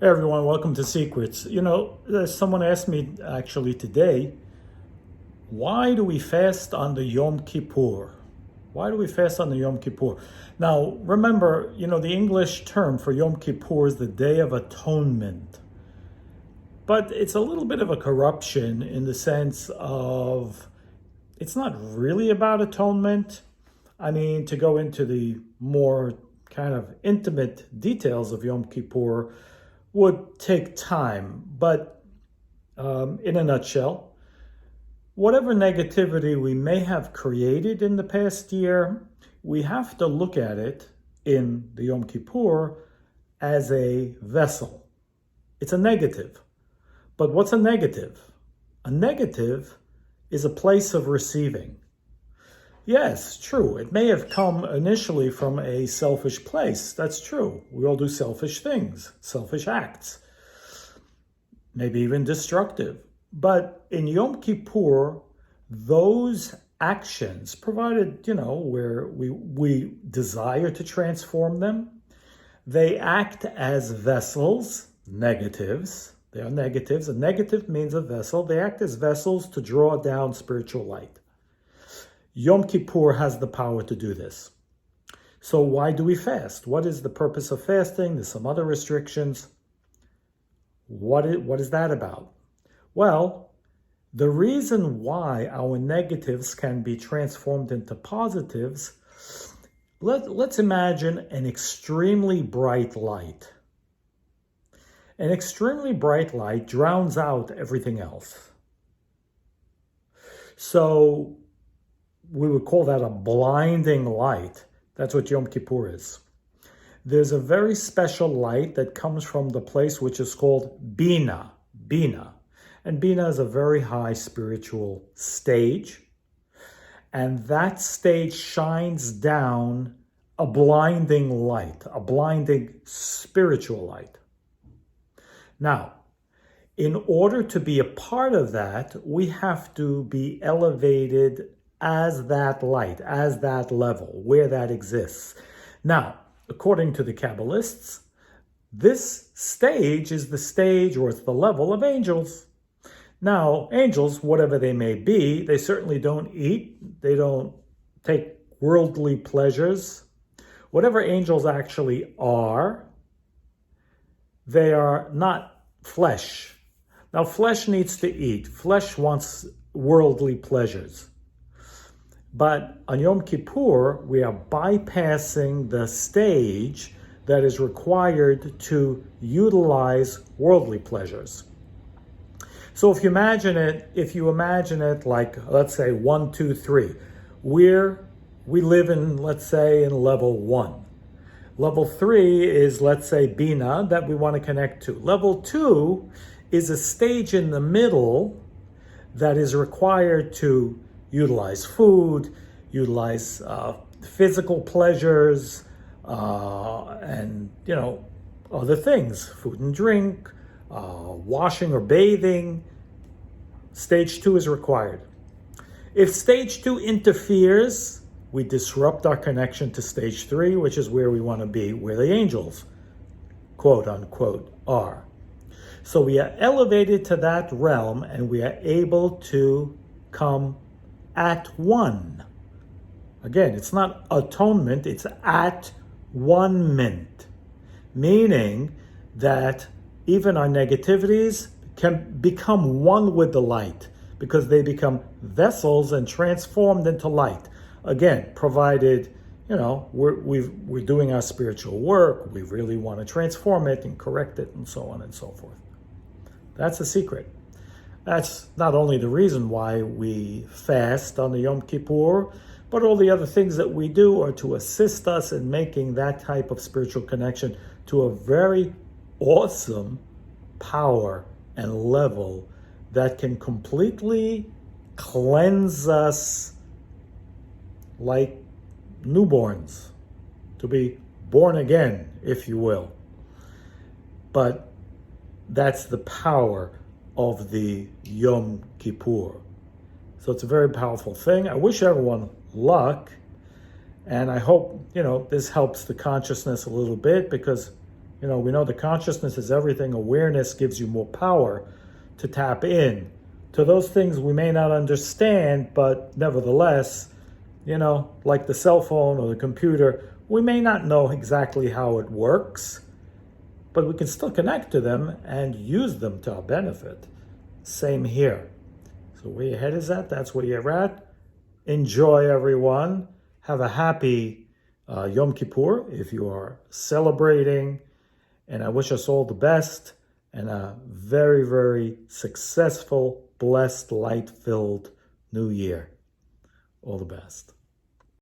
Hey everyone, welcome to Secrets. Someone asked me actually today, why do we fast on the Yom Kippur? Why do we fast on the Yom Kippur? Now, remember, the English term for Yom Kippur is the Day of Atonement. But it's a little bit of a corruption in the sense of it's not really about atonement. I mean, to go into the more kind of intimate details of Yom Kippur would take time, but in a nutshell, whatever negativity we may have created in the past year, we have to look at it in the Yom Kippur as a vessel. It's a negative. But what's a negative? A negative is a place of receiving. Yes, true. It may have come initially from a selfish place. That's true. We all do selfish things, selfish acts, maybe even destructive. But in Yom Kippur, those actions, provided, where we desire to transform them, they act as vessels, negatives. They are negatives. A negative means a vessel. They act as vessels to draw down spiritual light. Yom Kippur has the power to do this. So why do we fast? What is the purpose of fasting? There's some other restrictions. What is that about? Well, the reason why our negatives can be transformed into positives, let's imagine an extremely bright light. An extremely bright light drowns out everything else. So we would call that a blinding light. That's what Yom Kippur is. There's a very special light that comes from the place which is called Bina. And Bina is a very high spiritual stage. And that stage shines down a blinding light, a blinding spiritual light. Now, in order to be a part of that, we have to be elevated as that light, as that level, where that exists. Now, according to the Kabbalists, this stage is the stage, or it's the level of angels. Now, angels, whatever they may be, they certainly don't eat, they don't take worldly pleasures. Whatever angels actually are, they are not flesh. Now, flesh needs to eat. Flesh wants worldly pleasures. But on Yom Kippur, we are bypassing the stage that is required to utilize worldly pleasures. So if you imagine it like, let's say 1, 2, 3, we live in, let's say, in level 1. Level 3 is, let's say, Bina, that we want to connect to. Level 2 is a stage in the middle that is required to utilize food, utilize physical pleasures, and, other things, food and drink, washing or bathing. Stage 2 is required. If stage 2 interferes, we disrupt our connection to stage 3, which is where we want to be, where the angels, quote unquote, are. So we are elevated to that realm and we are able to come at one. Again, it's not atonement, it's AT-ONE-MENT, meaning that even our negativities can become one with the light because they become vessels and transformed into light. Again, provided, we're doing our spiritual work, we really want to transform it and correct it and so on and so forth. That's the secret. That's not only the reason why we fast on the Yom Kippur, but all the other things that we do are to assist us in making that type of spiritual connection to a very awesome power and level that can completely cleanse us like newborns, to be born again, if you will. But that's the power of the Yom Kippur. So it's a very powerful thing. I wish everyone luck, and I hope, this helps the consciousness a little bit, because You know, we know the consciousness is everything. Awareness gives you more power to tap in to those things we may not understand, but nevertheless, you know, like the cell phone or the computer, we may not know exactly how it works, but we can still connect to them and use them to our benefit. Same here. So where your head is at, that's where you're at. Enjoy, everyone. Have a happy Yom Kippur if you are celebrating. And I wish us all the best and a very, very successful, blessed, light-filled new year. All the best.